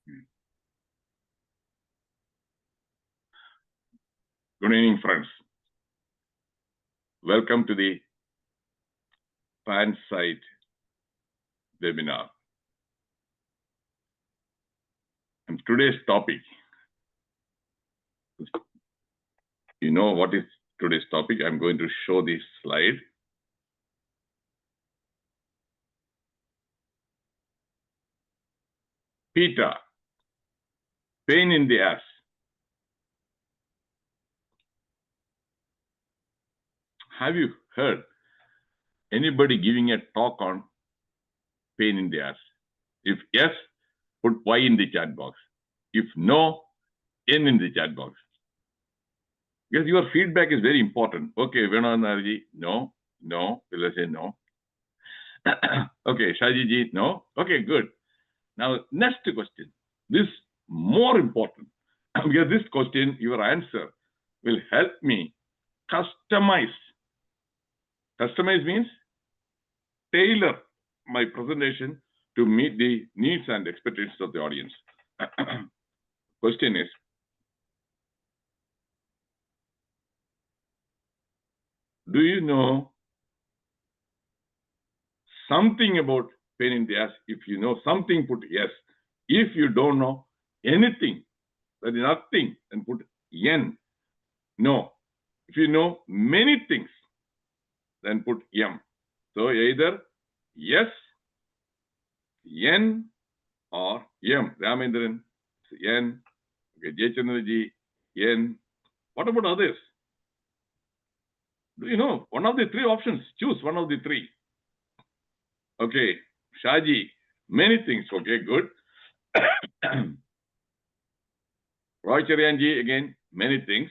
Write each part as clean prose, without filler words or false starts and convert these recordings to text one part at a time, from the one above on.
Good evening, friends. Welcome to the PANSIGHT webinar. And today's topic, you know what is today's topic? I'm going to show this slide. PITA, pain in the ass. Have you heard anybody giving a talk on pain in the ass? If yes, put Y in the chat box. If no, N in the chat box. Because your feedback is very important. Okay, Venugopal, no, will I say no? Okay, Shajiji, no? Okay, good. Now, next question. This more important. Because this question, your answer will help me customize. Customize means tailor my presentation to meet the needs and expectations of the audience. Question is, do you know something about pain in the ass? If you know something, put yes. If you don't know anything, that is nothing, then put N. No. If you know many things, then put M. So either yes, N, or M. Ramendran, N. Okay, Jayachandraji, N. What about others? Do you know one of the three options? Choose one of the three. Okay, Shaji, many things. Okay, good. Roy Charianji, again, many things.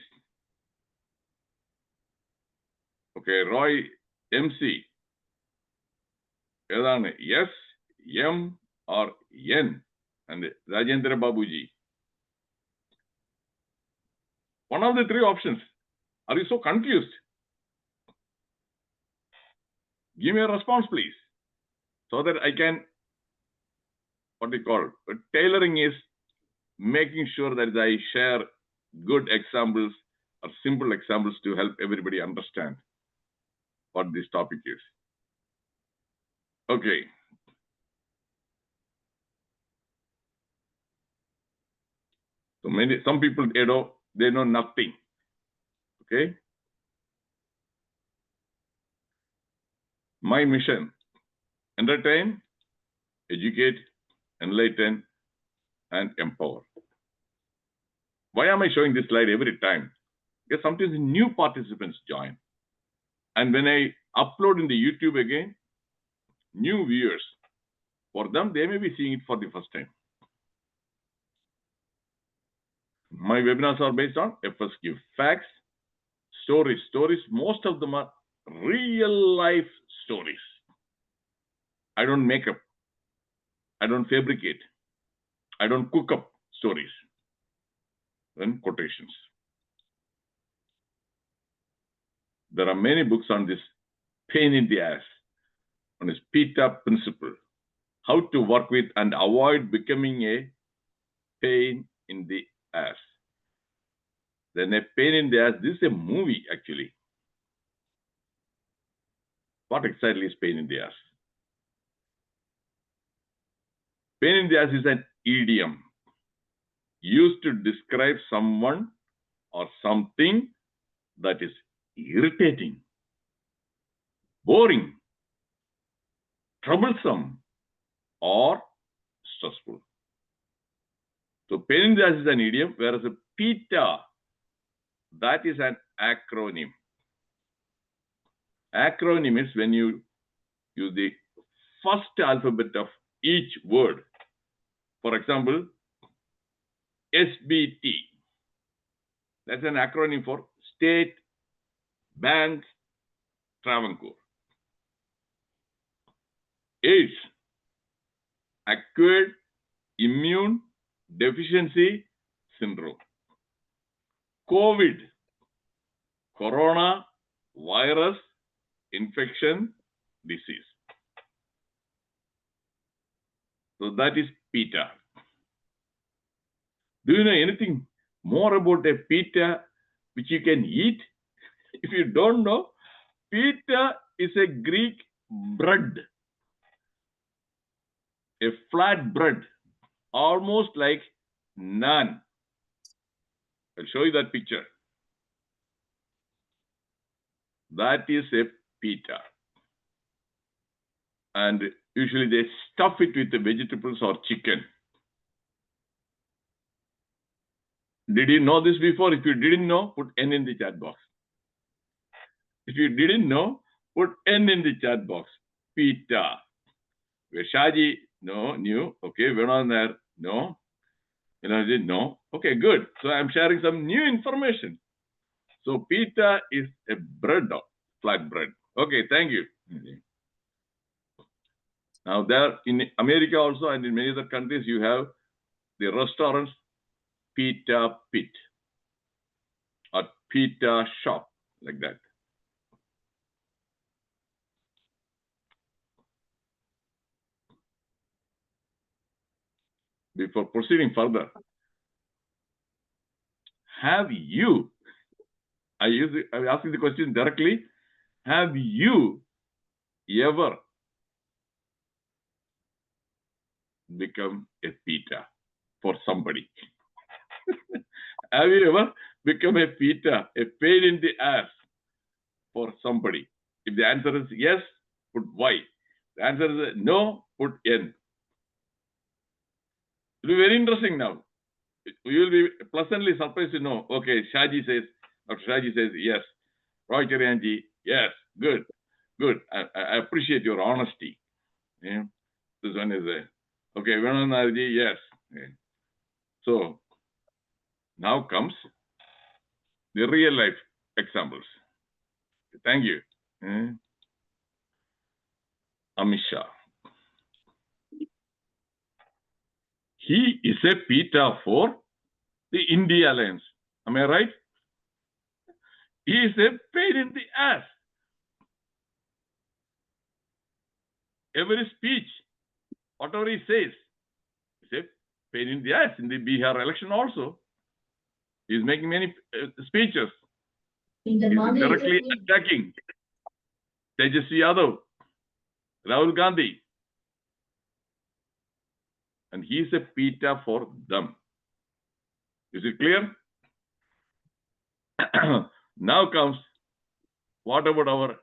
Okay, Roy MC. Yes, M, or N. And Rajendra Babuji. One of the three options. Are you so confused? Give me a response, please, so that I can, what we call, tailoring is making sure that I share good examples or simple examples to help everybody understand what this topic is. Okay. So some people, they know nothing. Okay. My mission: entertain, educate, enlighten, and empower. Why am I showing this slide every time? Because sometimes new participants join. And when I upload in the YouTube again, new viewers, for them, they may be seeing it for the first time. My webinars are based on FSQ facts, stories. Most of them are real life stories. I don't make up. I don't fabricate. I don't cook up stories and quotations. There are many books on this pain in the ass, on this PITA principle, how to work with and avoid becoming a pain in the ass. Then a pain in the ass, this is a movie actually. What exactly is pain in the ass? Pain in the ass is an idiom used to describe someone or something that is irritating, boring, troublesome, or stressful. So pain in the ass is an idiom, whereas a PITA, that is an acronym. Acronym is when you use the first alphabet of each word. For example, SBT. That's an acronym for State Bank Travancore. AIDS, Acquired Immune Deficiency Syndrome. COVID, Corona Virus Infection Disease. So that is PITA. Do you know anything more about a pita which you can eat? If you don't know, pita is a Greek bread, a flat bread, almost like naan. I'll show you that picture. That is a pita. And usually they stuff it with the vegetables or chicken. Did you know this before? If you didn't know, put N in the chat box. If you didn't know, put N in the chat box. Pita. Shaji, no, new. Okay, we're on there. No. No. Okay, good. So I'm sharing some new information. So pita is a bread, flat bread. Okay, thank you. Now there in America also and in many other countries, you have the restaurants, pita pit or pita shop, like that. Before proceeding further, have you, I'm asking the question directly, have you ever become a pita for somebody? Have you ever become a pita, a pain in the ass for somebody? If the answer is yes, put Y. The answer is no, put N. It will be very interesting now. You will be pleasantly surprised to know, okay, Shaji says, Dr. Shaji says yes. Roy Cherianji, yes, good, good. I appreciate your honesty. Yeah. This one is okay, Venugopal, yes. Yeah. So now comes the real life examples. Thank you. Yeah. Amit Shah. He is a pita for the India Alliance. Am I right? He is a pain in the ass. Every speech, whatever he says, is a pain in the ass. In the Bihar election also, he is making many speeches. He is directly attacking Tejasvi Yadav, Rahul Gandhi. And he is a pita for them. Is it clear? Now comes, what about our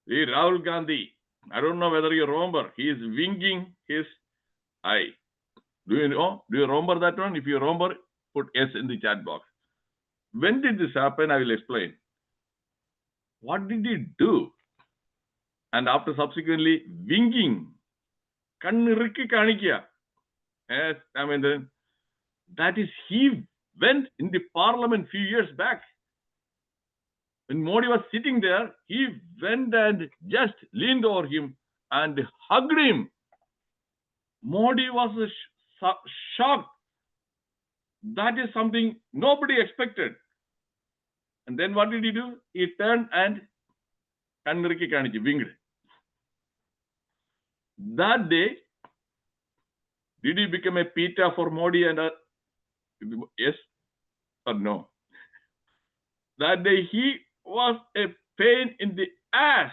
Rahul Gandhi? I don't know whether you remember. He is winking his eye. Do you know? Do you remember that one? If you remember, put S in the chat box. When did this happen? I will explain. What did he do? And after subsequently winking, kannirikki kanikya. Yes, I mean, that is, he went in the parliament few years back. When Modi was sitting there, he went and just leaned over him and hugged him. Modi was shocked. That is something nobody expected. And then what did he do? He turned and kannirikki kanikki, winged. That day, did he become a pita for Modi and yes or no? That day he was a pain in the ass.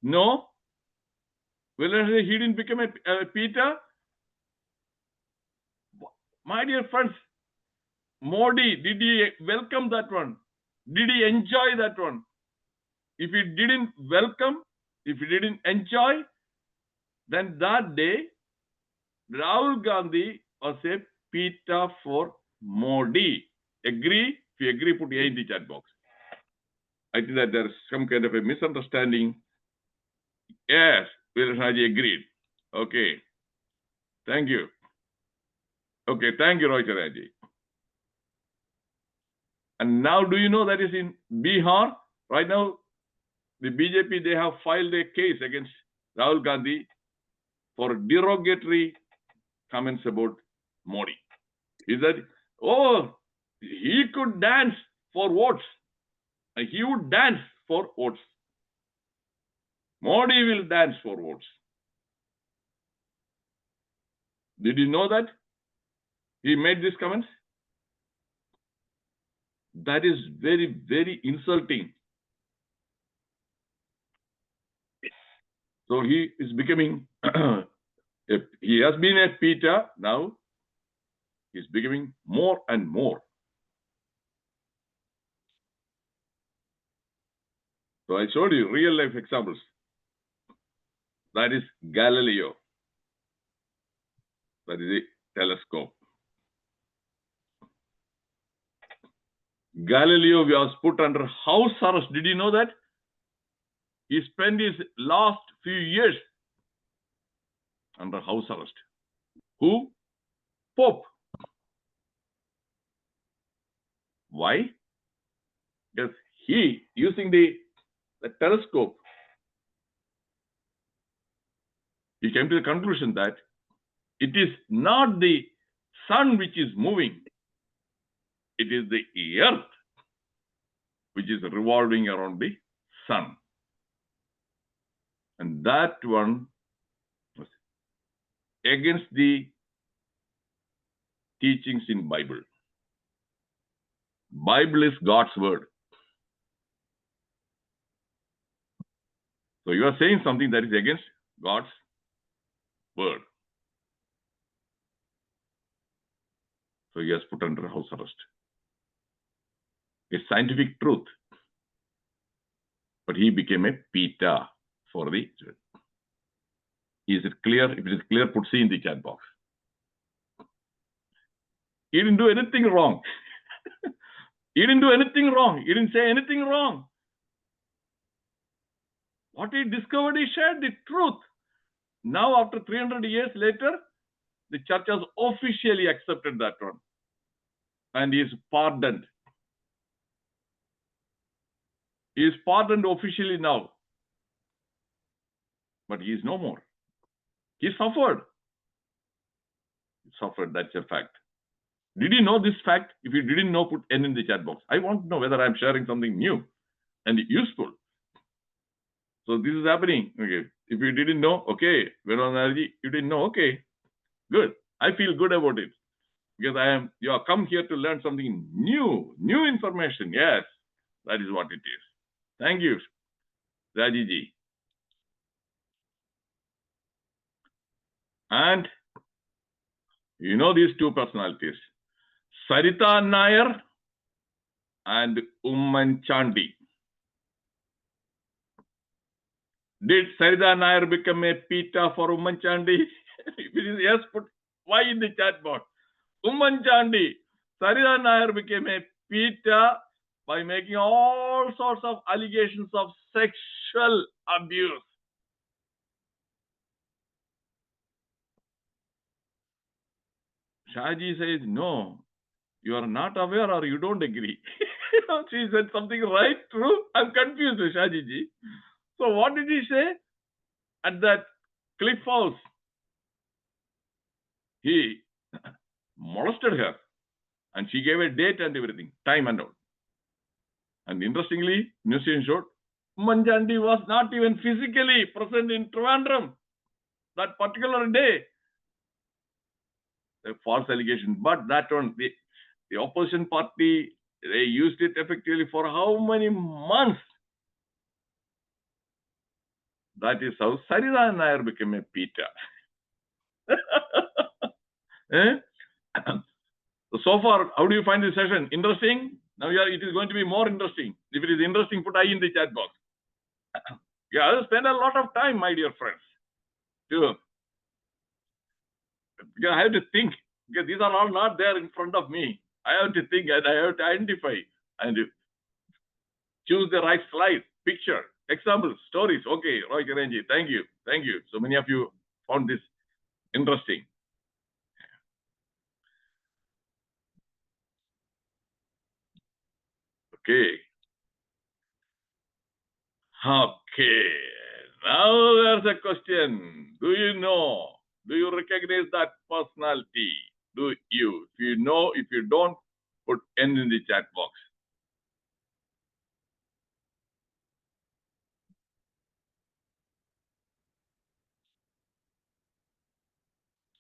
No? Well, he didn't become a pita. My dear friends, Modi, did he welcome that one? Did he enjoy that one? If he didn't welcome, if he didn't enjoy, then that day, Rahul Gandhi was a pita for Modi. Agree? If you agree, put A in the chat box. I think that there is some kind of a misunderstanding. Yes, Veerashaji agreed. Okay. Thank you. Okay, thank you, Roy Cherianji. And now, do you know that is in Bihar? Right now, the BJP, they have filed a case against Rahul Gandhi for derogatory comments about Modi. Is that, oh, he could dance for votes. He would dance for votes. Modi will dance for votes. Did you know that? He made these comments. That is very, very insulting. So he is becoming, he has been at PITA, now he's becoming more and more. So I showed you real life examples. That is Galileo. That is a telescope. Galileo was put under house arrest. Did you know that? He spent his last few years under house arrest. Who? Pope. Why? Because he, using the telescope, he came to the conclusion that it is not the sun which is moving, it is the earth which is revolving around the sun. And that one was against the teachings in Bible. Bible is God's word. So you are saying something that is against God's word. So he has put under house arrest. It's scientific truth. But he became a PITA for the church. Is it clear? If it is clear, put C in the chat box. He didn't do anything wrong. He didn't do anything wrong. He didn't say anything wrong. What he discovered, he shared the truth. Now, after 300 years later, the church has officially accepted that one. And he is pardoned. He is pardoned officially now. But he is no more. He suffered. He suffered, that's a fact. Did you know this fact? If you didn't know, put N in the chat box. I want to know whether I'm sharing something new and useful. So this is happening. Okay. If you didn't know, okay. Venugopal, you didn't know, okay. Good. I feel good about it. Because you have come here to learn something new information. Yes, that is what it is. Thank you, Reddiar. And you know these two personalities, Sarita Nair and Chandi. Did Sarita Nair become a PITA for Chandi? If it is yes, put Y in the chat box. Chandi, Sarita Nair became a PITA by making all sorts of allegations of sexual abuse. Shaji says, no, you are not aware or you don't agree. She said something right, true. I'm confused, Shajiji. So what did he say? At that cliff house, he molested her and she gave a date and everything, time and all. And interestingly, Museum showed, Manjandi was not even physically present in Trivandrum that particular day. A false allegation. But that one, the opposition party, they used it effectively for how many months? That is how Sarita Nair became a PITA. So far, how do you find this session? Interesting? Now it is going to be more interesting. If it is interesting, put I in the chat box. Yeah, I'll spend a lot of time, my dear friends. Because I have to think, because these are all not there in front of me. I have to think and I have to identify and choose the right slide, picture, examples, stories. Okay, Roy Kiranji, thank you. Thank you. So many of you found this interesting. Okay. Okay. Now there's a question. Do you know? Do you recognize that personality? Do you? If you know, if you don't, put N in the chat box.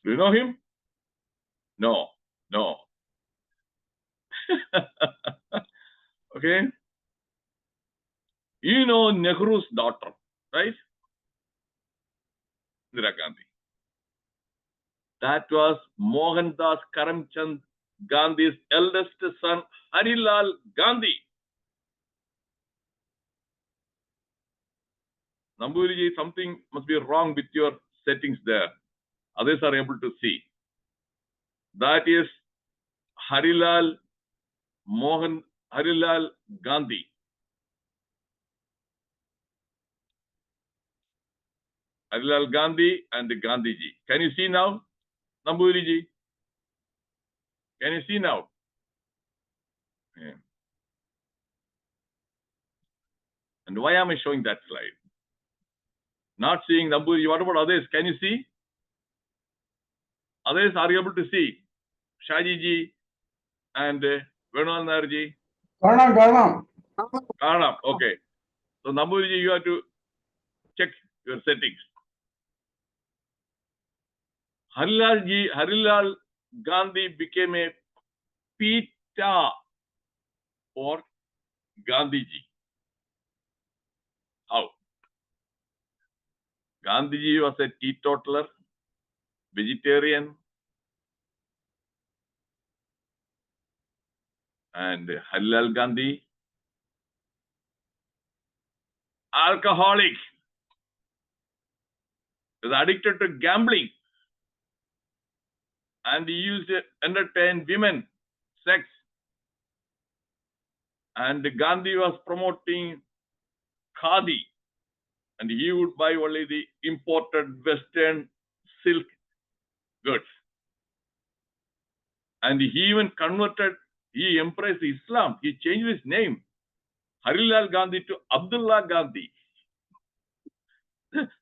Do you know him? No. No. Okay. You know Nehru's daughter, right? Indira Gandhi. That was Mohandas Karamchand Gandhi's eldest son, Harilal Gandhi. Namburiji, something must be wrong with your settings there. Others are able to see. That is Harilal Gandhi. Harilal Gandhi and Gandhiji. Can you see now? Namburiji? Can you see now? Yeah. And why am I showing that slide? Not seeing Namburiji. What about others? Can you see? Others are you able to see? Shajiji and Venugopal. Kanam. Okay. So Namburiji, you have to check your settings. Harilal Gandhi became a PITA for Gandhiji. How? Gandhiji was a teetotaler, vegetarian, and Harilal Gandhi, alcoholic, was addicted to gambling, and he used to entertain women, sex. And Gandhi was promoting khadi, and he would buy only the imported Western silk goods. And he even converted, he embraced Islam. He changed his name, Harilal Gandhi, to Abdullah Gandhi.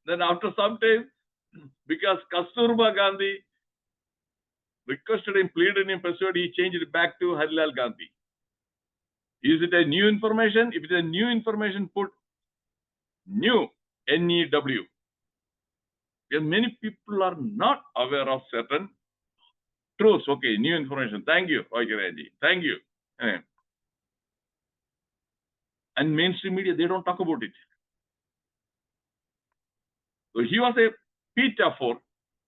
Then after some time, because Kasturba Gandhi requested him, pleaded him, persuaded, he changed it back to Harilal Gandhi. Is it a new information? If it is a new information, put new, N-E-W. Because many people are not aware of certain truths. Okay, new information. Thank you, Raji. Thank you. And mainstream media, they don't talk about it. So he was a PITA for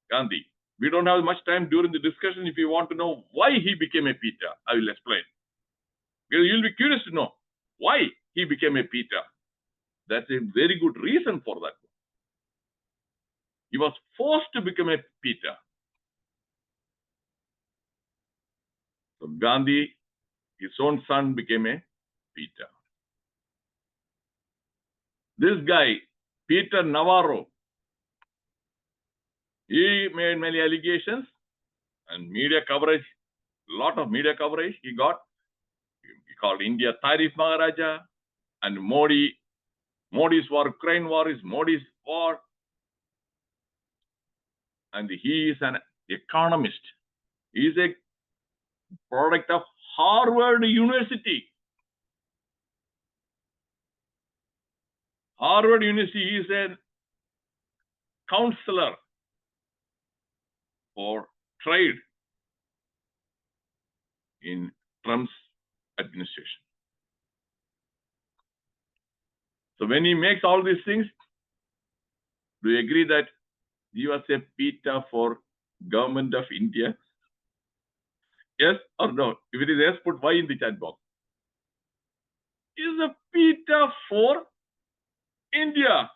Gandhi. We don't have much time during the discussion. If you want to know why he became a PITA, I will explain. Because you'll be curious to know why he became a PITA. That's a very good reason for that. He was forced to become a PITA. So Gandhi, his own son, became a PITA. This guy, Peter Navarro, he made many allegations and media coverage, lot of media coverage he got. He called India Tarif Maharaja, and Modi's war, Ukraine war is Modi's war. And he is an economist. He is a product of Harvard University. Harvard University is a counselor for trade in Trump's administration. So when he makes all these things, do you agree that he was a PITA for government of India? Yes or no? If it is yes, put Y in the chat box. Is a PITA for India?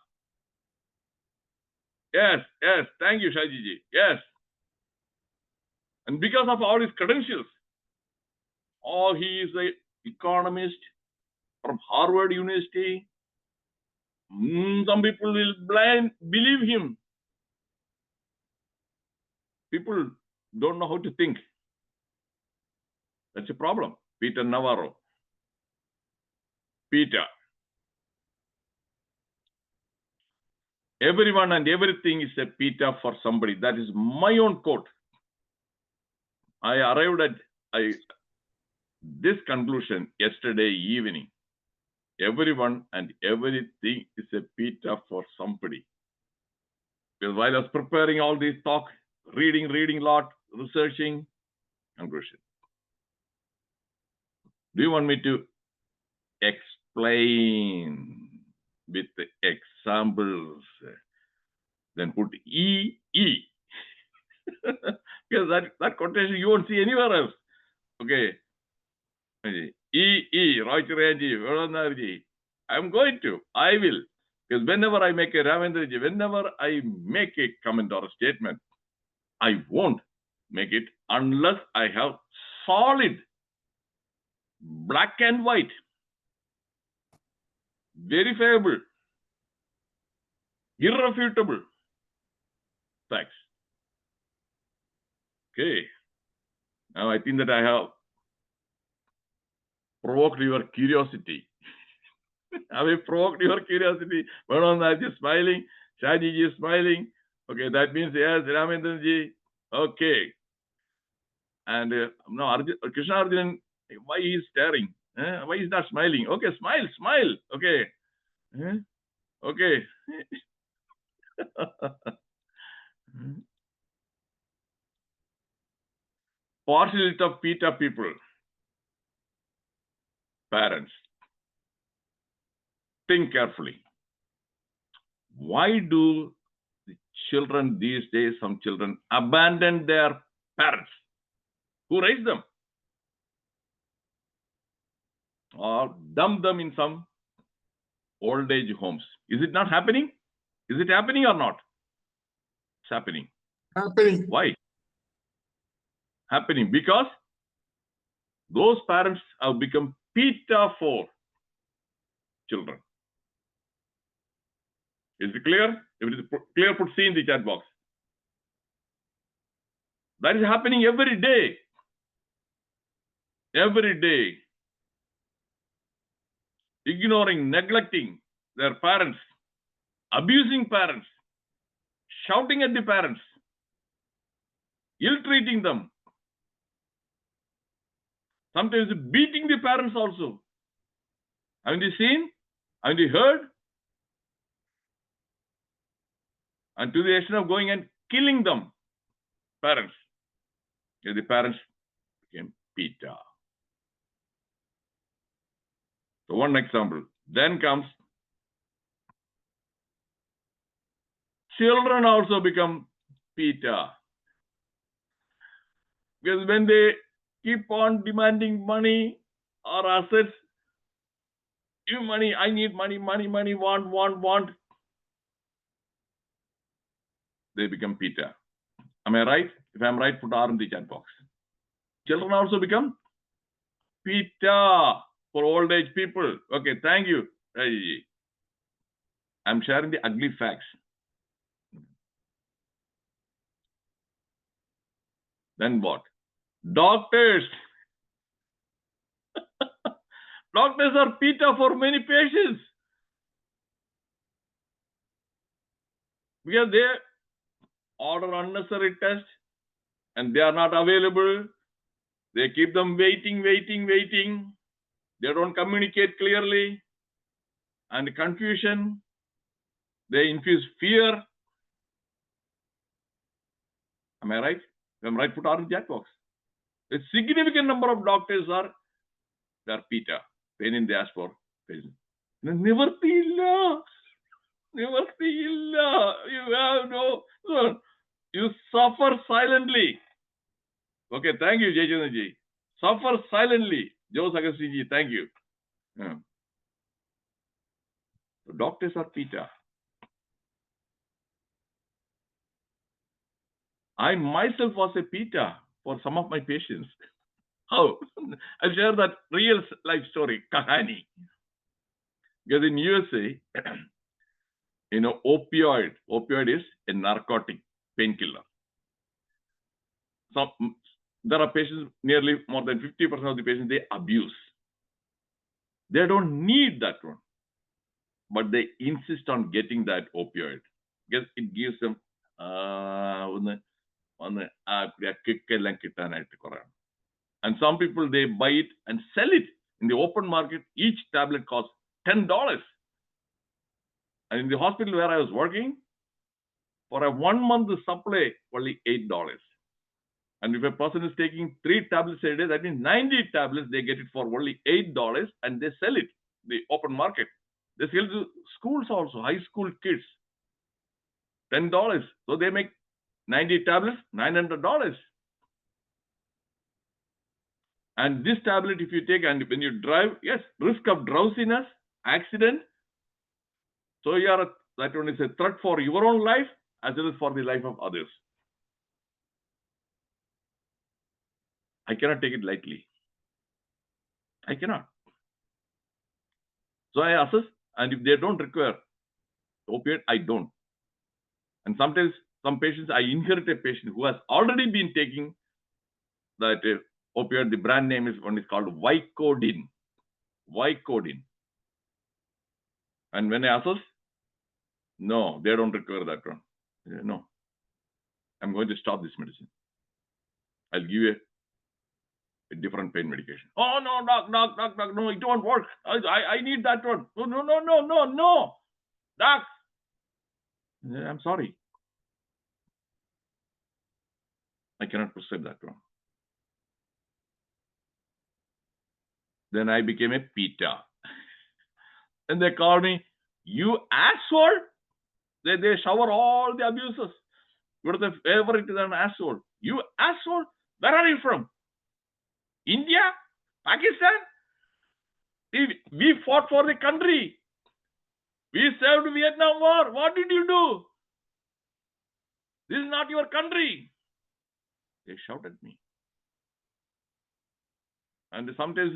Yes, yes. Thank you, Shajiji. Yes. And because of all his credentials, he is an economist from Harvard University. Some people will believe him. People don't know how to think. That's a problem. Peter Navarro. PITA. Everyone and everything is a PITA for somebody. That is my own quote. I arrived at this conclusion yesterday evening. Everyone and everything is a PITA for somebody. Because while I was preparing all these talk, reading a lot, researching, Conclusion. Do you want me to explain with the examples? Then put E. Because that quotation you won't see anywhere else. Okay. Roy, I'm going to. I will. Because whenever I make a Ravendraji, whenever I make a comment or a statement, I won't make it unless I have solid, black and white, verifiable, irrefutable facts. Okay. Now I think that I have provoked your curiosity. Have I provoked your curiosity? Manoj is smiling. Shaji is smiling. Okay, that means yes, Ramendranji. Okay. And now Krishna Arjunan, why he is staring? Why he is not smiling? Okay, smile. Okay. Okay. Partiality of PITA people. Parents. Think carefully. Why do the children these days, some children, abandon their parents who raised them? Or dump them in some old age homes. Is it not happening? Is it happening or not? It's happening. Happening. Why? Happening because those parents have become PITA for children. Is it clear? If it is clear, put C in the chat box. That is happening every day. Every day. Ignoring, neglecting their parents, abusing parents, shouting at the parents, ill-treating them, sometimes beating the parents also. Haven't you seen? Haven't you heard? And to the extent of going and killing them, parents. The parents became PITA. So one example. Then comes children also become PITA. Because when they keep on demanding money or assets, give money, I need money, want. They become PITA. Am I right? If I'm right, put R in the chat box. Children also become PITA for old age people. Okay, thank you. I'm sharing the ugly facts. Then what? Doctors. Doctors are PITA for many patients. Because they order unnecessary tests and they are not available. They keep them waiting. They don't communicate clearly. And confusion. They infuse fear. Am I right? If I'm right, put R in the chat box. A significant number of doctors are PITA. Pain in the ass for patients. Nivartilla. You have no. You suffer silently. Okay, thank you, Jaychandraji. Suffer silently. Joe Sagasti, thank you. So doctors are PITA. I myself was a PITA for some of my patients. How? I'll share that real life story, Kahani. Because in USA, opioid is a narcotic painkiller. So there are patients, nearly more than 50% of the patients, they abuse. They don't need that one. But they insist on getting that opioid. Because it gives them and some people, they buy it and sell it in the open market. Each tablet costs $10. And in the hospital where I was working, for a 1 month supply, only $8. And if a person is taking 3 tablets a day, that means 90 tablets, they get it for only $8 and they sell it, the open market. They sell to schools also, high school kids, $10. So they make 90 tablets, $900. And this tablet, if you take and when you drive, yes, risk of drowsiness, accident. So you are that one is a threat for your own life as well as for the life of others. I cannot take it lightly. I cannot. So I assess, and if they don't require opiate, I don't. And sometimes some patients, I inherit a patient who has already been taking that opiate. The brand name is one is called Vicodin. Vicodin. And when I assess, no, they don't require that one. No, I'm going to stop this medicine. I'll give you a different pain medication. Oh no, doc, no, it won't work. I need that one. No, doc. I'm sorry. I cannot prescribe that one. Then I became a PITA. And they call me, you asshole. They shower all the abuses. Whatever it is, an asshole. You asshole. Where are you from? India? Pakistan? We fought for the country. We served Vietnam War. What did you do? This is not your country. They shout at me. And sometimes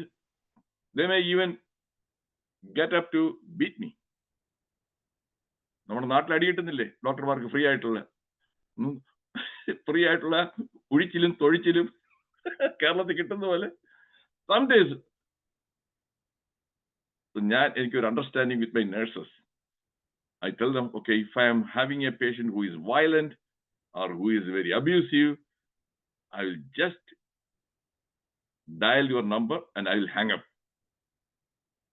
they may even get up to beat me. നമ്മുടെ നാട്ടിൽ അടി കിട്ടുന്നില്ലേ ഡോക്ടർമാർക്ക് free ആയിട്ടുള്ള ഉഴിച്ചിലും തൊഴിച്ചിലും കേരളത്തിൽ കിട്ടുന്ന പോലെ sometimes എനിക്കൊരു understanding with my nurses. I tell them, okay, if I am having a patient who is violent or who is very abusive, I will just dial your number and I will hang up.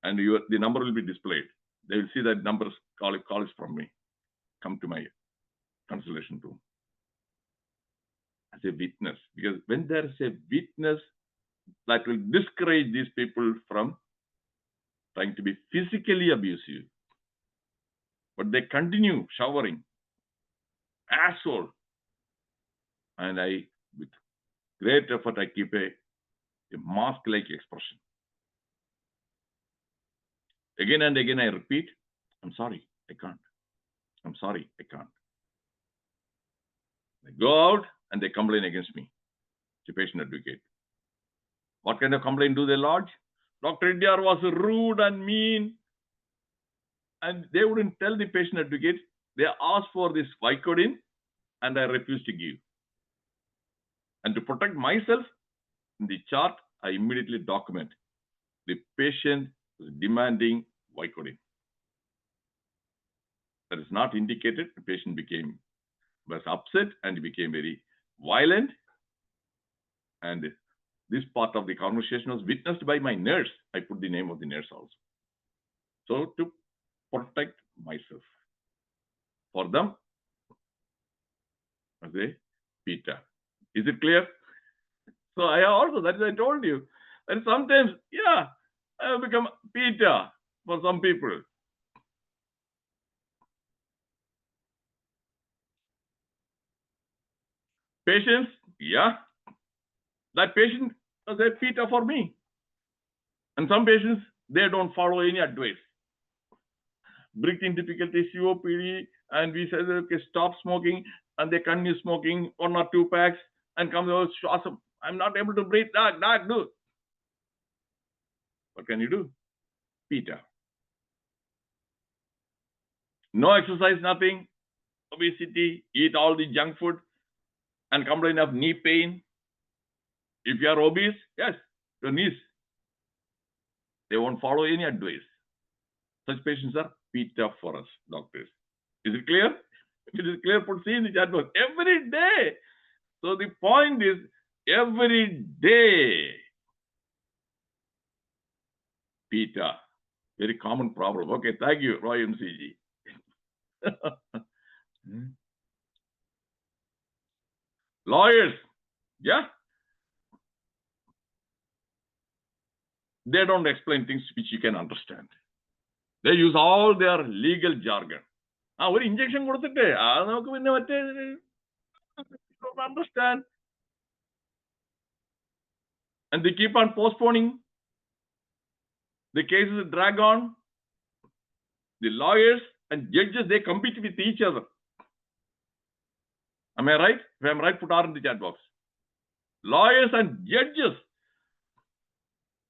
And the number will be displayed. They will see that number call is from me. Come to my consultation room. As a witness. Because when there is a witness, that will discourage these people from trying to be physically abusive. But they continue showering. Asshole. And with great effort, I keep a mask-like expression. Again and again, I repeat, I'm sorry, I can't. I'm sorry, I can't. They go out and they complain against me. The patient advocate. What kind of complaint do they lodge? Dr. Reddiar was rude and mean. And they wouldn't tell the patient advocate. They asked for this Vicodin and I refused to give. And to protect myself, in the chart, I immediately document the patient was demanding Vicodin. That is not indicated. The patient was upset and became very violent. And this part of the conversation was witnessed by my nurse. I put the name of the nurse also. So to protect myself. For them, as a PITA. Is it clear? So I also, that is I told you. And sometimes, yeah, I have become PITA for some people. Patients, yeah. That patient was a PITA for me. And some patients, they don't follow any advice. Breathing difficulty, COPD, and we said, okay, stop smoking, and they continue smoking 1 or 2 packs and come out, awesome. I'm not able to breathe. Doc, do. What can you do? PITA. No exercise, nothing. Obesity, eat all the junk food, and complain of knee pain. If you are obese, yes, your knees. They won't follow any advice. Such patients are PITA for us, doctors. Is it clear? If it is clear, put C in the chat box. Every day. So the point is, every day. PITA. Very common problem. Okay, thank you, Roy MCG. Lawyers, Yeah. They don't explain things which you can understand. They use all their legal jargon. One injection don't understand. And they keep on postponing. The cases drag on. The lawyers and judges, they compete with each other. Am I right? If I'm right, put R in the chat box. Lawyers and judges,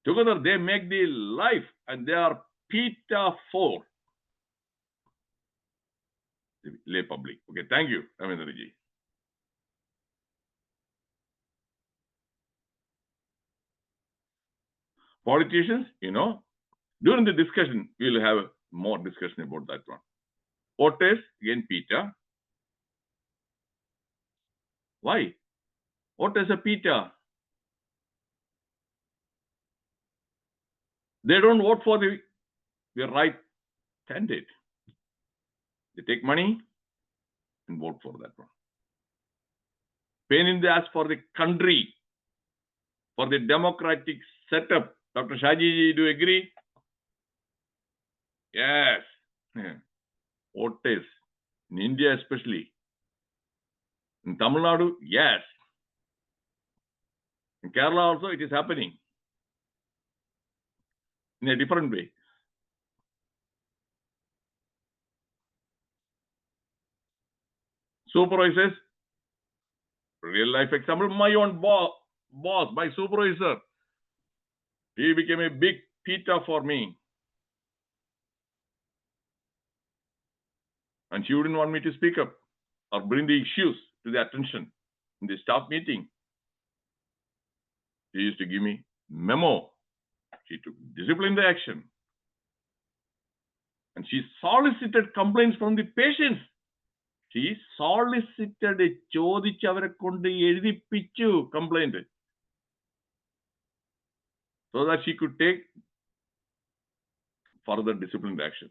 together they make the life, and they are PITA for the lay public. Okay, thank you, Ravindraji. Politicians, during the discussion, we'll have more discussion about that one. Voters, again, PITA. Why? What is a PITA? They don't vote for the right candidate. They take money and vote for that one. Pain in the ass for the country, for the democratic setup. Dr. Shajiji, do you agree? Yes. Voters, in India especially. In Tamil Nadu, yes. In Kerala also, it is happening in a different way. Supervisors, real life example, my own boss, my supervisor, he became a big PITA for me. And she wouldn't want me to speak up or bring the issues to the attention in the staff meeting. She used to give me memo. She took disciplinary action. And she solicited complaints from the patients. She solicited complaint so that she could take further disciplinary action.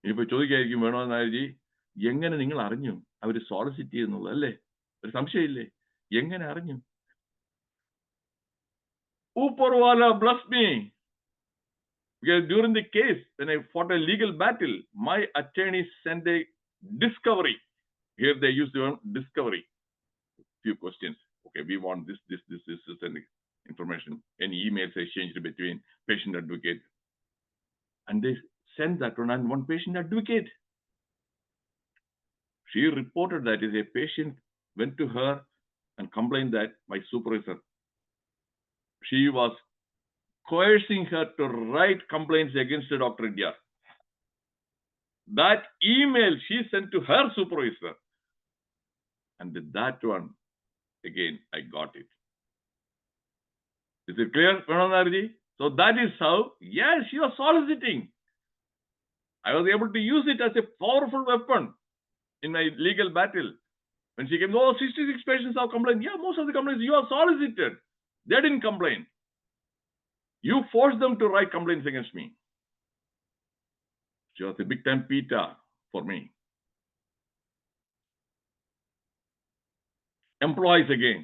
ഇനിയിപ്പോ ചോദിക്കായിരിക്കും വേണോ നായർജി, എങ്ങനെ നിങ്ങൾ അറിഞ്ഞു അവര് solicit ചെയ്യുന്നുള്ളത്? അല്ലേ, ഒരു സംശയമില്ലേ? എങ്ങനെ അറിഞ്ഞു? Uparwala bless me. Because during the case, when I fought a legal battle, my attorney sent a discovery. Here they use the word discovery. Few questions. Okay, we want this, and information. Any emails exchanged between patient advocate. And they sent that one patient advocate. She reported that is a patient went to her and complained that my supervisor, she was coercing her to write complaints against Dr. Reddiar. That email she sent to her supervisor. And with that one, again, I got it. Is it clear, Pranandarji? So that is how, yes, she was soliciting. I was able to use it as a powerful weapon in my legal battle. When she came, 66 patients have complained. Yeah, most of the complaints, you are solicited. They didn't complain. You forced them to write complaints against me. She was a big time PITA for me. Employees again,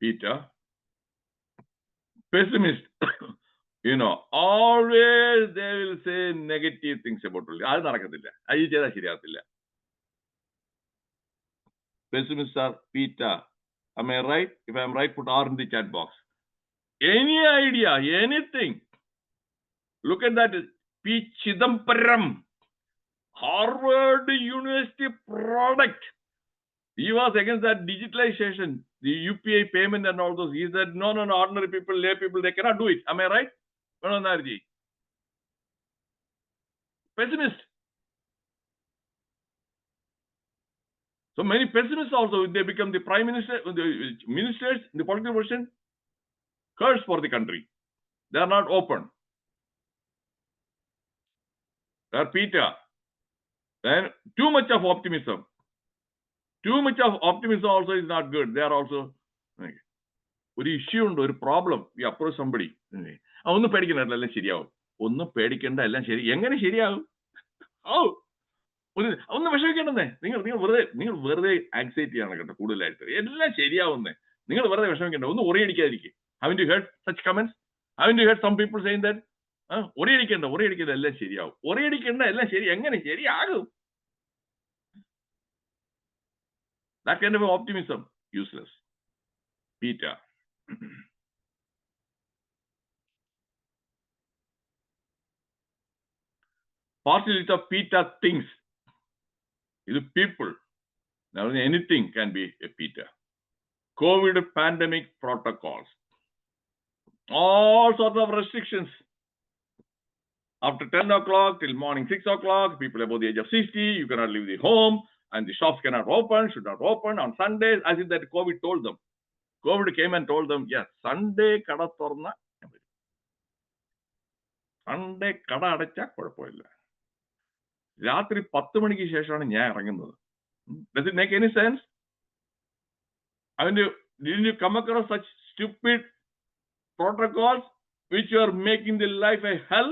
PITA. Pessimist. Always they will say negative things about it. Pessimists are PITA. Am I right? If I am right, put R in the chat box. Any idea, anything. Look at that. P. Chidambaram, Harvard University product. He was against that digitalization, the UPI payment and all those. He said, no, ordinary people, lay people, they cannot do it. Am I right? Pranandarji. Pessimist. So many pessimists also, they become the prime minister, the ministers, the political position, curse for the country. They are not open. They are PITA. And too much of optimism. Too much of optimism also is not good. They are also ഒരു issue ഉണ്ട്, ഒരു problem. V approach somebody. ഒന്നും പേടിക്കണ്ട, എല്ലാം ശരിയാവും. ഒന്നും പേടിക്കണ്ട, എല്ലാം ശരി. എങ്ങനെ ശരിയാവും? ഒന്ന് വിഷമിക്കണ്ടെന്നേ. നിങ്ങൾ വെറുതെ ആങ്സൈറ്റി ആണ് കേട്ടോ കൂടുതലായിട്ട്. എല്ലാം ശരിയാവുന്നേ. നിങ്ങൾ വെറുതെ വിഷമിക്കണ്ട. ഒന്ന് ഒറിയടിക്കാതിരിക്കും. Haven't you heard such comments? Haven't you heard some people saying that? ഒറിയടിക്കണ്ട എല്ലാം ശരിയാവും. ഒറിയടിക്കണ്ട എല്ലാം ശരി. എങ്ങനെ ശരിയാകും? That kind of optimism, useless. PITA. Partially the PITA things. The people. Now anything can be a PITA. COVID pandemic protocols. All sorts of restrictions. After 10 o'clock till morning 6 o'clock, people above the age of 60, you cannot leave the home, and the shops cannot open, should not open on Sundays, as if that COVID told them. COVID came and told them, yes, Sunday kada thorna. Sunday kada അടച്ചാൽ കുഴപ്പമില്ല. രാത്രി 10 മണിക്ക് ശേഷമാണ് ഞാൻ ഇറങ്ങുന്നത്. Does it make any sense? Didn't you come across such stupid protocols which are making the life a hell?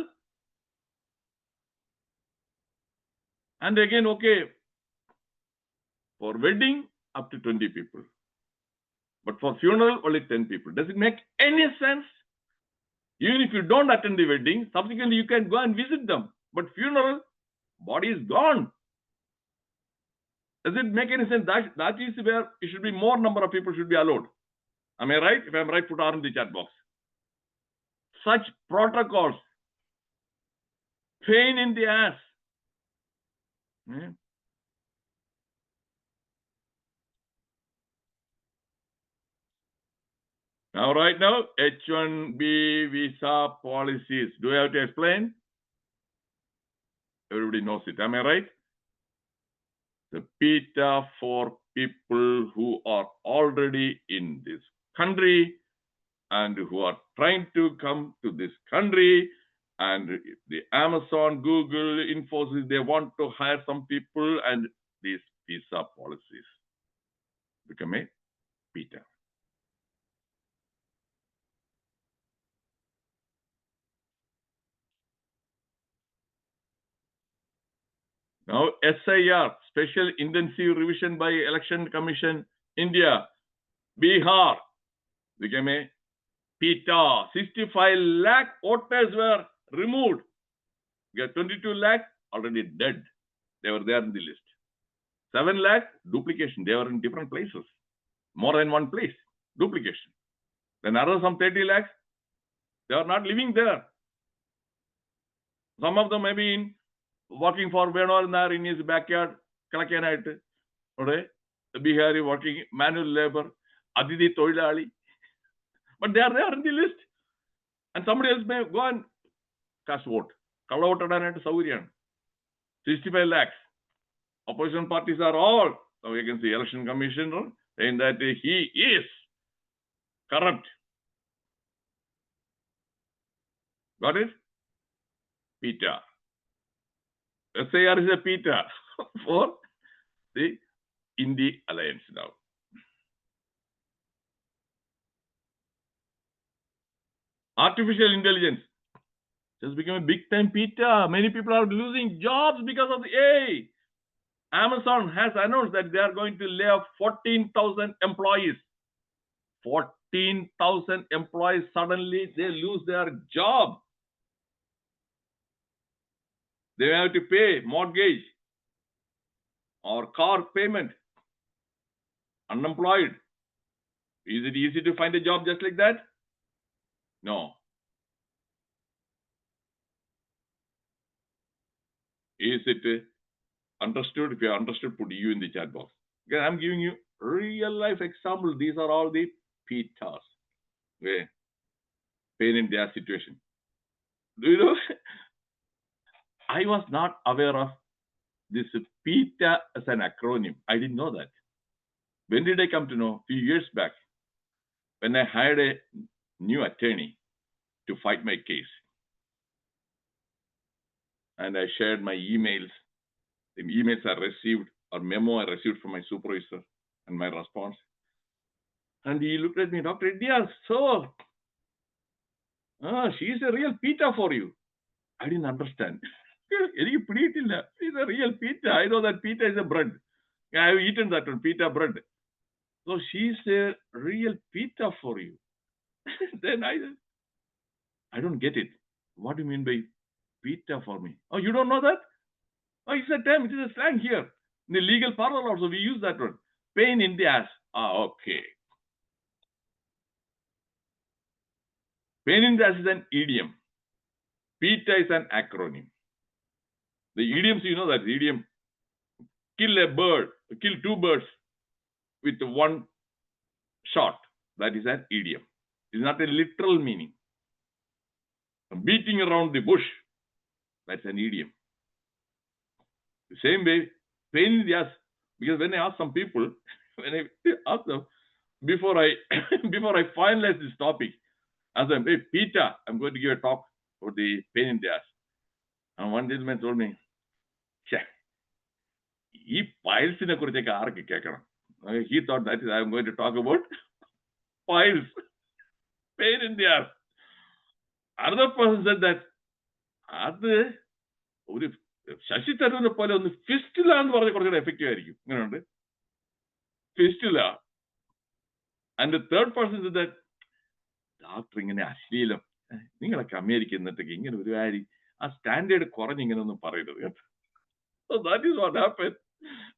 And again, okay, for wedding, up to 20 people. But for funeral, only 10 people. Does it make any sense? Even if you don't attend the wedding, subsequently you can go and visit them. But funeral, body is gone. Does it make any sense? That is where it should be more number of people should be allowed. Am I right? If I am right, put R in the chat box. Such protocols, pain in the ass. Now, right now, H1B visa policies. Do I have to explain? Everybody knows it. Am I right? The PITA for people who are already in this country and who are trying to come to this country, and the Amazon, Google, Infosys, they want to hire some people, and these visa policies become a PITA. Now, SIR, Special Intensive Revision by Election Commission, India, Bihar, became a PITA. 65 lakh voters were removed. We have 22 lakh already dead. They were there in the list. 7 lakh duplication. They were in different places. More than one place. Duplication. Then another some 30 lakhs, they are not living there. Some of them may be working for Venugopal in his backyard, Kalakyanite, okay? Bihari working manual labor, Aditi Toilali. But they are there in the list. And somebody else may go and cast vote. Kalla vote adanayittu Sauriyan. 65 lakhs. Opposition parties are all against the election commissioner, saying that he is corrupt. Got it? PITA. SIR is a PITA for the Indie Alliance now. Artificial intelligence just became a big time PITA. Many people are losing jobs because of the AI. Amazon has announced that they are going to lay off 14,000 employees. 14,000 employees, suddenly they lose their job. They have to pay mortgage or car payment. Unemployed. Is it easy to find a job just like that? No. Is it understood? If you understood, put you in the chat box. Okay, I'm giving you real life example. These are all the PITAs. Okay. Pain in their situation. Do you know? I was not aware of this PITA as an acronym. I didn't know that. When did I come to know? A few years back, when I hired a new attorney to fight my case. And I shared my emails. The emails I received, or memo I received from my supervisor, and my response. And he looked at me, Dr. Reddiar, so, she is a real PITA for you. I didn't understand. എനിക്ക് പിടിയിട്ടില്ല. It's a real PITA. I know that PITA is a bread. I have eaten that one, PITA bread. So she's a real PITA for you. Then I don't get it. What do you mean by PITA for me? Oh, you don't know that? Oh, it's a term. It is a slang here. In the legal parlor also, we use that word. Pain in the ass. Ah, okay. Pain in the ass is an idiom. PITA is an acronym. The idioms, you know that idiom. Kill a bird, kill two birds with one shot. That is an idiom. It's not a literal meaning. Beating around the bush. That's an idiom. The same way, pain in the ass. Because when I ask some people, when I ask them, before I finalize this topic, ask them, hey, PITA, I'm going to give a talk about the pain in the ass. And one gentleman told me, he thought that I'm going to talk about piles, pain in the ass. Another person said that, അത് ഒരു ശശി തരൂരിനെ പോലെ ഒന്ന് ഫിസ്റ്റില എന്ന് പറഞ്ഞ കുറച്ചുകൂടെ effective ആയിരിക്കും. ഇങ്ങനെയുണ്ട് ഫിസ്റ്റില. And the third person is that doctor ഇങ്ങനെ അശ്ലീലം, നിങ്ങളൊക്കെ അമേരിക്ക എന്നിട്ടൊക്കെ ഇങ്ങനെ ഒരു കാര്യം ആ സ്റ്റാൻഡേർഡ് കുറഞ്ഞ് ഇങ്ങനെ ഒന്നും പറയരുത് കേട്ടോ. So that is what happened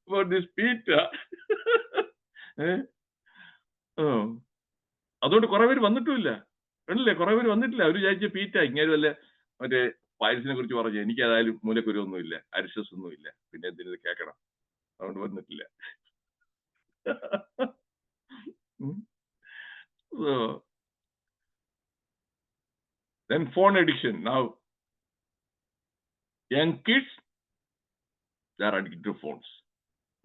for this PITA. അതുകൊണ്ട് കുറെ പേര് വന്നിട്ടുമില്ല. കണ്ടില്ലേ, കുറെ പേര് വന്നിട്ടില്ല. അവർ വിചാരിച്ച PITA ഇങ്ങനെ വല്ല മറ്റേ പൈൽസിനെ കുറിച്ച് പറഞ്ഞു. എനിക്ക് ഏതായാലും മൂലക്കുരുവൊന്നുമില്ല, അരിശസ് ഒന്നുമില്ല, പിന്നെ എന്തിനത് കേൾക്കണം, അതുകൊണ്ട് വന്നിട്ടില്ല. So, then phone addiction. Now, young kids, they are addicted to phones.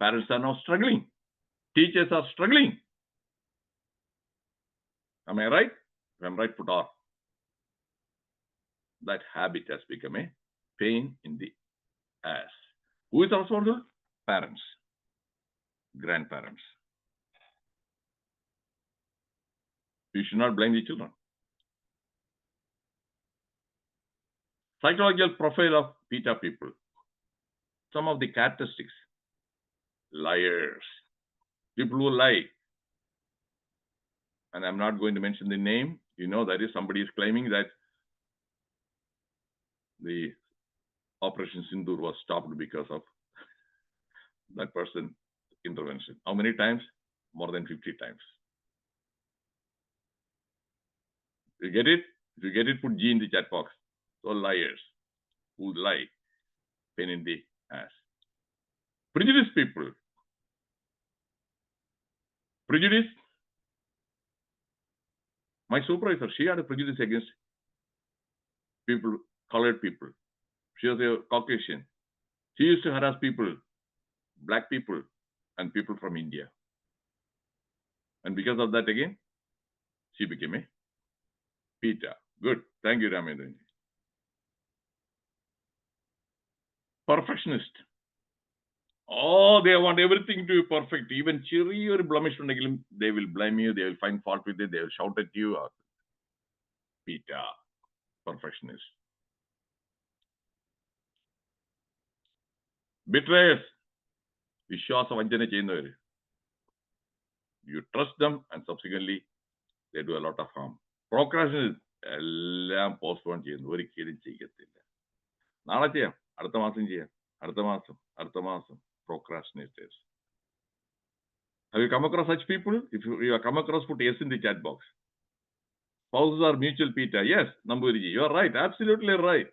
Parents are now struggling. Teachers are struggling. Am I right? If I'm right, put R. That habit has become a pain in the ass. Who is responsible? Parents, grandparents. You should not blame the children. Psychological profile of PITA people. Some of the characteristics. Liars. People who lie. And I'm not going to mention the name. You know, that is somebody is claiming that the Operation Sindoor was stopped because of that person's intervention. How many times? More than 50 times. You get it? If you get it, put G in the chat box. So liars who lie, pain in the ass. Prejudice people. Prejudice. My supervisor, she had a prejudice against people, colored people. She was a Caucasian. She used to harass people, black people, and people from India. And because of that, again, she became a PITA. Good. Thank you, Ramendran. Perfectionist. Oh, they want everything to be perfect. Even ചെറിയൊരു blemish ഉണ്ടെങ്കിലും they will blame you. They will find fault with it. They will shout at you. PITA. Perfectionist. Betrayers. വിശ്വാസവഞ്ചന ചെയ്യുന്നവർ. You trust them and subsequently they do a lot of harm. Procrastination. എല്ലാം postpone ചെയ്യുന്നു, ഒരിക്കലും ചെയ്യത്തില്ല. നാളെ ചെയ്യാം, അടുത്ത മാസം ചെയ്യാം, അടുത്ത മാസം. Procrastinators. Have you come across such people? If you have come across, put yes in the chat box. Spouses are mutual PITA. Yes, Namburiji, you are right. Absolutely right.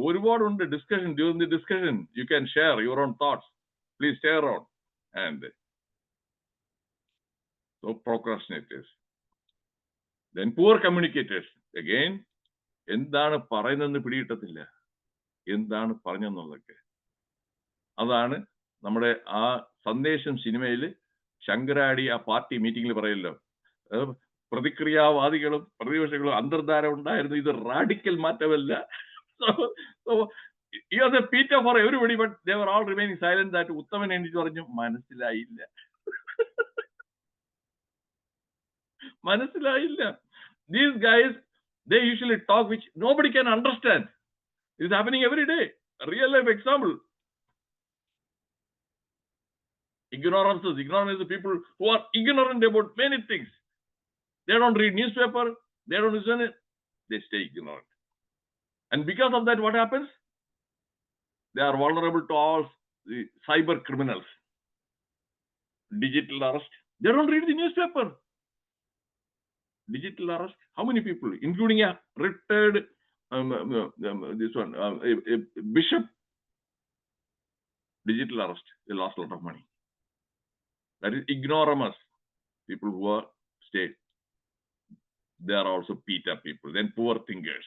ഒരുപാട് ഉണ്ട് discussion. During the discussion, you can share your own thoughts. Please share on. And so procrastinators. Then poor communicators. Again, എന്താണ് പറയുന്നതെന്ന് പിടികിട്ടത്തില്ല, എന്താണ് പറഞ്ഞെന്നുള്ളതൊക്കെ. അതാണ് നമ്മുടെ ആ സന്ദേശം സിനിമയിൽ ശങ്കരാടി ആ പാർട്ടി മീറ്റിംഗിൽ പറയല്ലോ, പ്രതിക്രിയാവാദികളും പ്രതിപക്ഷങ്ങളും അന്തർധാര ഉണ്ടായിരുന്നു, ഇത് radical മാറ്റമല്ല. So he was a PITA for everybody, but they were all remaining silent. That ഉത്തമൻ എണീറ്റ് പറഞ്ഞു, മനസ്സിലായില്ല. മനസ്സിലായില്ല. These guys, they usually talk which nobody can understand. It's happening every day. A real life example. Ignorance is people who are ignorant about many things. They don't read newspaper. They don't listen it. They stay ignorant. And because of that, what happens? They are vulnerable to all the cyber criminals. Digital arrest. They don't read the newspaper. Digital arrest. How many people, including a retired a bishop? Digital arrest. They lost a lot of money. That is ignoramus. People who are state. They are also PITA people. Then poor thinkers.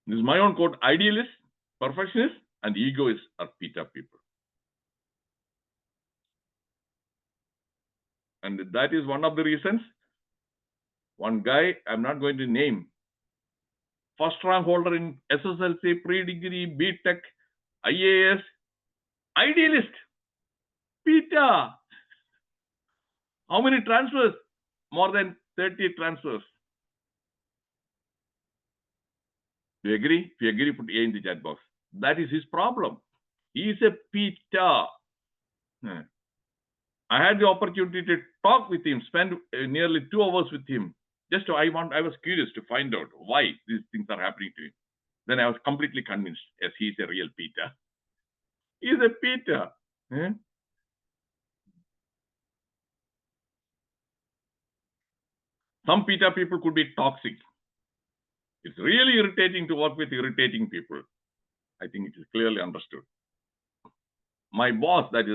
This is my own quote. Idealists, perfectionists, and egoists are PITA people. And that is one of the reasons. One guy, I'm not going to name, first rank holder in SSLC, pre-degree, BTech, IAS, idealist, PITA. How many transfers? More than 30 transfers. Do you agree? If you agree, put A in the chat box. That is his problem. He is a PITA. I had the opportunity to talk with him, spend nearly 2 hours with him. I was curious to find out why these things are happening to him. Then I was completely convinced, yes, he is a real PITA. He is a PITA. Some PITA people could be toxic. It's really irritating to work with irritating people. I think it is clearly understood. My boss, that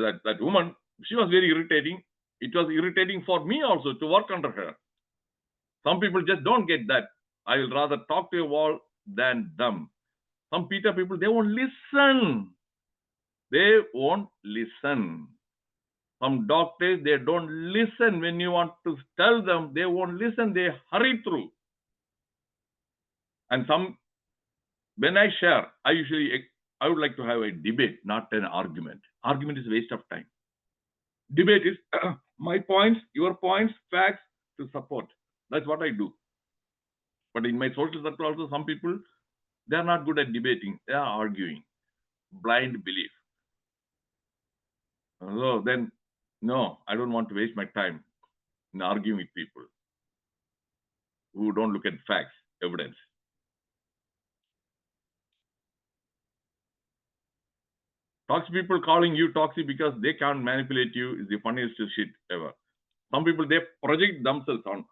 woman, she was very irritating. It was irritating for me also to work under her. Some people just don't get that. I will rather talk to a wall than them. Some PITA people, they won't listen. They won't listen. Some doctors, they don't listen when you want to tell them. They won't listen. They hurry through. And when I share, I would like to have a debate, not an argument. Argument is a waste of time. Debate is my points, your points, facts to support. That's what I do. But in my social circle also, some people, they are not good at debating. They are arguing. Blind belief. So then, no, I don't want to waste my time in arguing with people who don't look at facts, evidence. Toxic people calling you toxic because they can't manipulate you is the funniest shit ever. Some people, they project themselves on.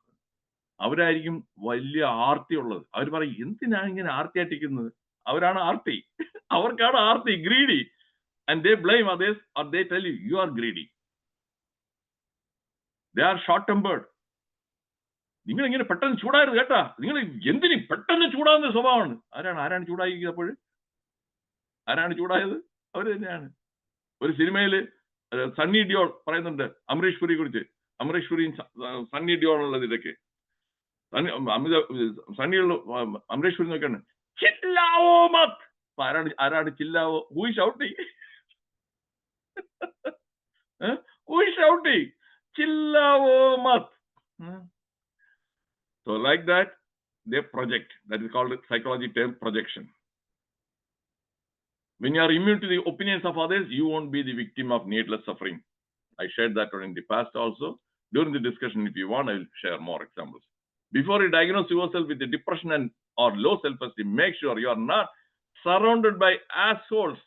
അവരായിരിക്കും വലിയ ആർത്തി ഉള്ളത്. അവർ പറയും, എന്തിനാണ് ഇങ്ങനെ ആർത്തിയായിട്ടിരിക്കുന്നത്? അവരാണ് ആർത്തി. അവർക്കാണ് ആർത്തി, greedy. And they blame others, or they tell you, you are greedy. They are short-tempered. നിങ്ങൾ ഇങ്ങനെ പെട്ടെന്ന് ചൂടായിരുന്നു കേട്ടാ. നിങ്ങൾ എന്തിനും പെട്ടെന്ന് ചൂടാകുന്ന സ്വഭാവമാണ്. ആരാണ് ചൂടായിരിക്കുന്നത്? ആരാണ് ചൂടായത്? അവർ തന്നെയാണ്. ഒരു സിനിമയിൽ സണ്ണി ഡിയോൾ പറയുന്നുണ്ട് അമരീഷ് പുരിയെ കുറിച്ച്. അമരീഷ് പുരിയും സണ്ണി ഡിയോൾ ഉള്ളത് ഇതൊക്കെ. അമരീഷ് പുരി നോക്കാണ്, ചില്ലാവോ മത്. ആരാണ് ചില്ലാവോ? Who is shouting? Who is shouting? Chillavo mat. So like that, they project. That is called psychology term projection. When you are immune to the opinions of others, you won't be the victim of needless suffering. I shared that in the past also. During the discussion, if you want, I will share more examples. Before you diagnose yourself with the depression or low self-esteem, make sure you are not surrounded by assholes.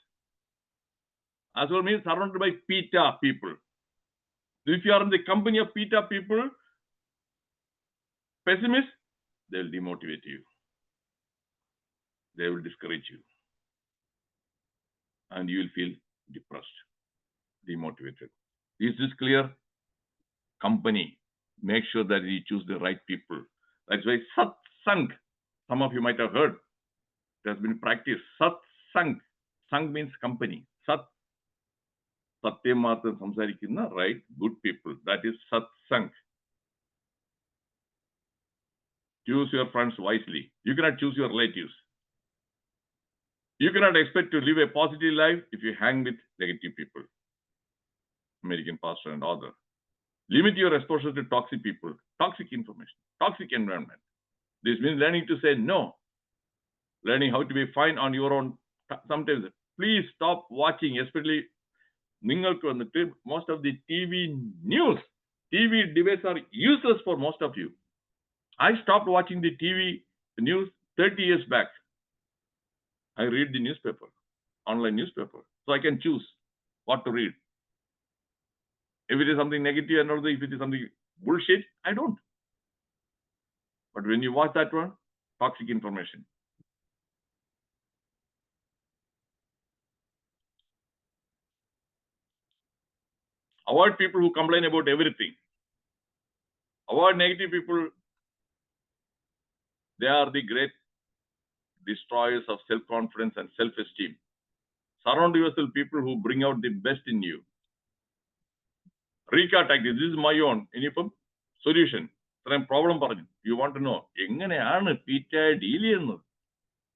Asshole means surrounded by PITA people. If you are in the company of PITA people, pessimists, they will demotivate you. They will discourage you. And you will feel depressed, demotivated. Is this clear? Company, make sure that you choose the right people. That's why satsang, some of you might have heard, it has been practiced. Satsang. Sang means company. Satyam മാത്രം സംസാരിക്കുന്ന right good people. That is satsang. Choose your friends wisely. You cannot choose your relatives. You cannot expect to live a positive life if you hang with negative people. American pastor and author. Limit your exposure to toxic people, toxic information, toxic environment. This means learning to say no. learning how to be fine on your own. Sometimes, please stop watching, especially most of the TV news. TV debates are useless for most of you. I stopped watching the TV news 30 years back. I read the newspaper, online newspaper, so I can choose what to read. If it is something negative and also if it is something bullshit, I don't. But when you watch that one, toxic information. Avoid people who complain about everything. Avoid negative people. They are the great destroyers of self-confidence and self-esteem. Surround yourself with people who bring out the best in you. Recap tactics. This is my own. Anything? Solution. ഇത്രയും problem പറഞ്ഞു. You want to know എങ്ങനെയാണ് PITA deal ചെയ്യുന്നത്?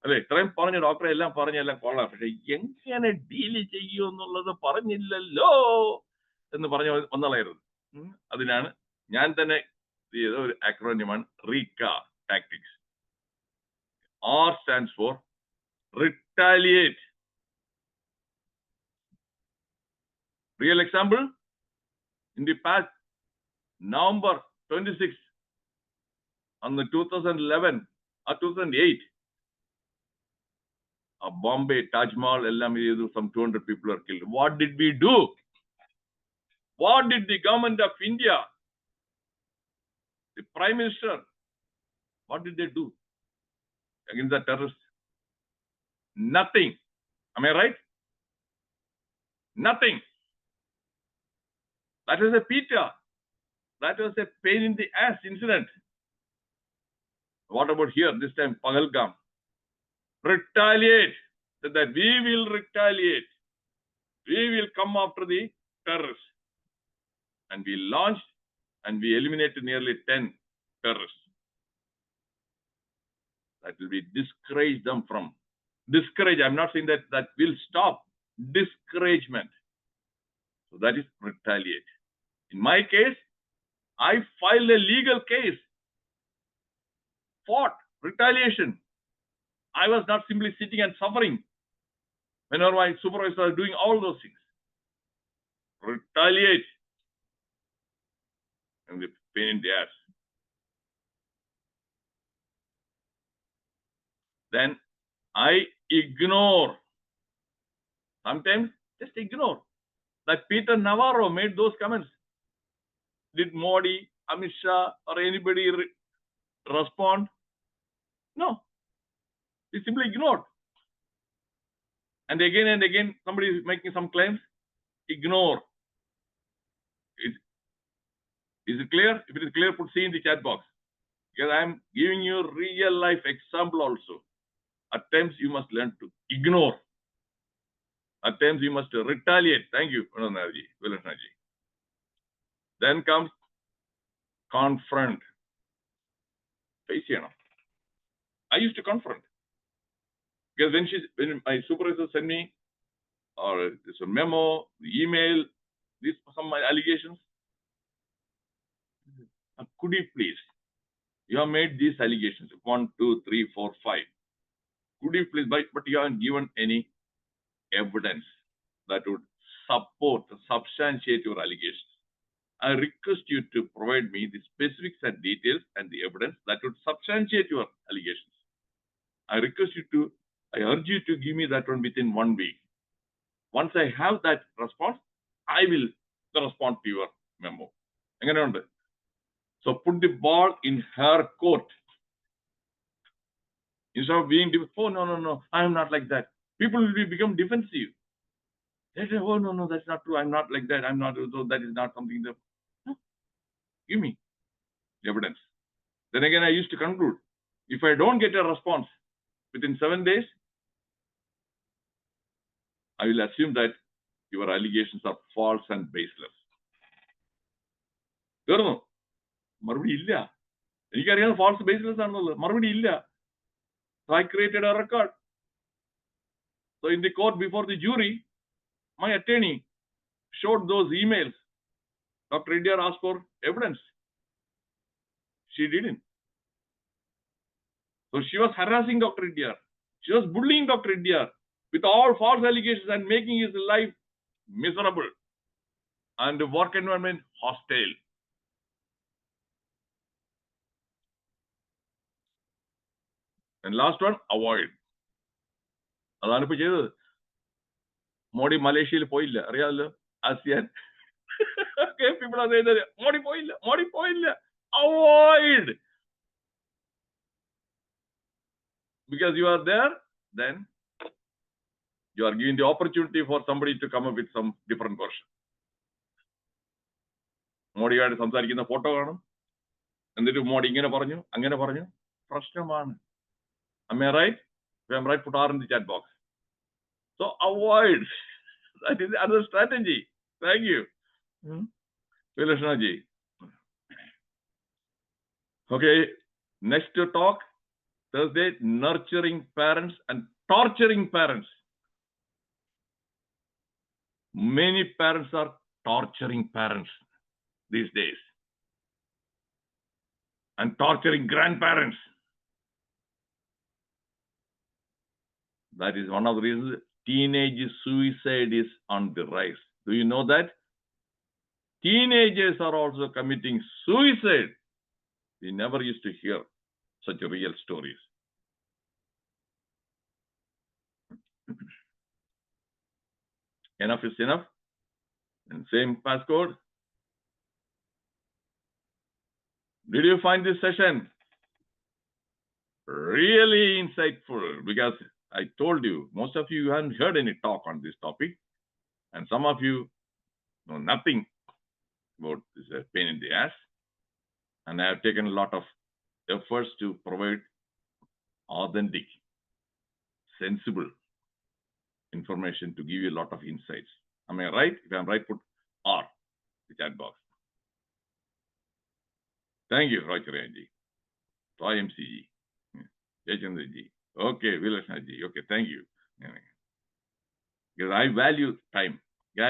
അല്ലെ, ഇത്രയും പറഞ്ഞ ഡോക്ടറെ എല്ലാം പറഞ്ഞെല്ലാം കൊള്ളാം, പക്ഷെ എങ്ങനെ ഡീൽ ചെയ്യുമെന്നുള്ളത് പറഞ്ഞില്ലല്ലോ എന്ന് പറഞ്ഞ് വന്നളയരുത്. അതിനാണ് ഞാൻ തന്നെ ചെയ്ത ഒരു അക്രോണിമാണ് റീകാപ്പ് tactics. R stands for retaliate. Real example, in the past November 26th on the 2011 or 2008, Bombay Taj Mahal, some 200 people are killed. What did we do? What did the government of India, the Prime Minister, what did they do against the terrorists? Nothing. Am I right? Nothing. That was a PITA. That was a pain in the ass incident. What about here? This time, Pahalgam. Retaliate. So that we will retaliate. We will come after the terrorists. And we launched and we eliminated nearly 10 terrorists. That will be discourage them from. Discourage. I'm not saying that will stop. Discouragement. So that is retaliate. In my case, I filed a legal case. Fought. Retaliation. I was not simply sitting and suffering whenever my supervisor was doing all those things. Retaliate. And the pain in the ass. Then I ignore. Sometimes just ignore. That Peter Navarro made those comments. Did Modi, Amit Shah, or anybody respond? No. He simply ignored. And again, somebody is making some claims. Ignore. Is it clear? If it is clear, put C in the chat box. Because I am giving you real life example also. At times you must learn to ignore. At times you must retaliate. Thank you, Venugopal. Then comes confront. Face cheyana. I used to confront. Because when my supervisor sent me or it's a memo, email, some of my allegations. Could you please? You have made these allegations 1, 2, 3, 4, 5. Could you please? But you haven't given any evidence that would support, substantiate your allegations. I request you to provide me the specifics and details and the evidence that would substantiate your allegations. I urge you to give me that one within 1 week. Once I have that response, I will respond to your memo. So put the ball in her court. Instead of being, oh, no, I am not like that. People will become defensive. They say, oh, no, that's not true. I'm not like that. I'm not, so that is not something that, no. Give me evidence. Then again, I used to conclude, if I don't get a response within 7 days, I will assume that your allegations are false and baseless. Marvadi illa. Enikariyan false baseless aanallo. Marvadi illa. So I created a record. So in the court before the jury, my attorney showed those emails. Dr. Reddiar asked for evidence. She didn't. So she was harassing Dr. Reddiar. She was bullying Dr. Reddiar with all false allegations and making his life miserable and the work environment hostile. And last one, avoid. അതാണ് ഇപ്പൊ ചെയ്തത്. മോഡി മലേഷ്യയിൽ പോയില്ല, അറിയാമല്ലോ, ASEAN. Okay, people are saying that Modi പോയില്ല. Avoid. Because you are there, then you are giving the opportunity for somebody to come up with some different version. മോഡിയായിട്ട് സംസാരിക്കുന്ന photo കാണും, എന്നിട്ട് മോഡി ഇങ്ങനെ പറഞ്ഞു അങ്ങനെ പറഞ്ഞു, പ്രശ്നമാണ്. Am I right? If I'm right, put R in the chat box. So avoid. That is another strategy. Thank you. Vilashnaji. Okay, next to talk, Thursday, nurturing parents and torturing parents. Many parents are torturing parents these days and torturing grandparents. That is one of the reasons teenage suicide is on the rise. Do you know that? Teenagers are also committing suicide. We never used to hear such real stories. Enough is enough. And same passcode. Did you find this session really insightful? Because I told you, most of you haven't heard any talk on this topic, and some of you know nothing about this pain in the ass. And I have taken a lot of efforts to provide authentic, sensible information to give you a lot of insights. Am I right? If I'm right, put R in the chat box. Thank you, Rocharayanji. Toy MCG. Jaychandraji. Okay, Vilashnaji. Okay, thank you. Because I value time.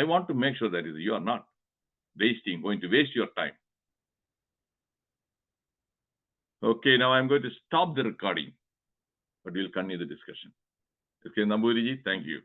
I want to make sure that you are not going to waste your time. Okay, now I'm going to stop the recording, but we'll continue the discussion. Okay, Namburiji, thank you.